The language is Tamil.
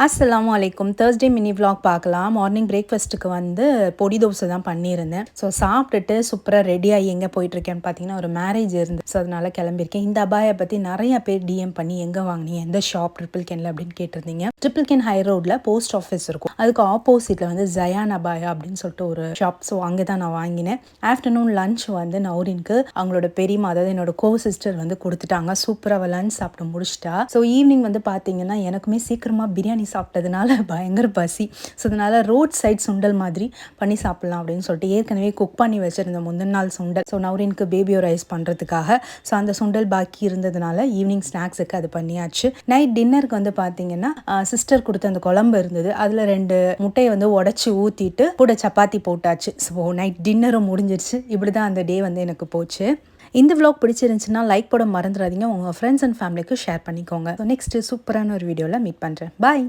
அஸ்ஸலாமு அலைக்கும். தேர்ஸ்டே மினி vlog பார்க்கலாம். மார்னிங் பிரேக்ஃபாஸ்ட்டுக்கு வந்து பொடி தோசை தான் பண்ணியிருந்தேன். ஸோ சாப்பிட்டுட்டு சூப்பராக ரெடியாகி எங்கே போயிட்டுருக்கேன்னு பார்த்தீங்கன்னா, ஒரு மேரேஜ் இருந்து. ஸோ அதனால கிளம்பியிருக்கேன். இந்த அபாயை பற்றி நிறைய பேர் டிஎம் பண்ணி எங்கே வாங்கினீங்க, எந்த ஷாப் ட்ரிபிள் கேனில் அப்படின்னு கேட்டிருந்தீங்க. ட்ரிபிள் கேன் ஹை ரோடில் போஸ்ட் ஆஃபீஸ் இருக்கும். அதுக்கு ஆப்போசிட்டில் வந்து ஜயான் அபாயா அப்படின்னு சொல்லிட்டு ஒரு ஷாப். ஸோ அங்கே தான் நான் வாங்கினேன். ஆஃப்டர்நூன் லஞ்ச் வந்து நௌரினுக்கு அவங்களோட பெரியம்மா, அதாவது என்னோட கோ சிஸ்டர் வந்து கொடுத்துட்டாங்க. சூப்பராக லஞ்ச் சாப்பிட்டு முடிச்சிட்டா. ஸோ ஈவினிங் வந்து பார்த்தீங்கன்னா எனக்குமே சீக்கிரமாக பிரியாணி சாப்பிட்டதுனால பயங்கர பசி. ஸோ அதனால் ரோட் சைட் சுண்டல் மாதிரி பண்ணி சாப்பிட்லாம் அப்படின்னு சொல்லிட்டு ஏற்கனவே குக் பண்ணி வச்சுருந்த முந்தின நாள் சுண்டல். ஸோ நௌரினுக்கு பேபியோ ரைஸ் பண்ணுறதுக்காக ஸோ அந்த சுண்டல் பாக்கி இருந்ததுனால ஈவினிங் ஸ்நாக்ஸுக்கு அது பண்ணியாச்சு. நைட் டின்னருக்கு வந்து பார்த்தீங்கன்னா சிஸ்டர் கொடுத்த அந்த குழம்பு இருந்தது. அதில் 2 முட்டையை வந்து உடச்சி ஊற்றிட்டு கூட சப்பாத்தி போட்டாச்சு. ஸோ நைட் டின்னரும் முடிஞ்சிருச்சு. இப்படி தான் அந்த டே வந்து எனக்கு போச்சு. இந்த vlog பிடிச்சிருந்துச்சுன்னா லைக் போட மறந்துடாதீங்க. உங்கள் ஃப்ரெண்ட்ஸ் அண்ட் ஃபேமிலிக்கு ஷேர் பண்ணிக்கோங்க. ஸோ நெக்ஸ்ட்டு சூப்பரான ஒரு வீடியோவில் மீட் பண்ணுறேன். பாய்.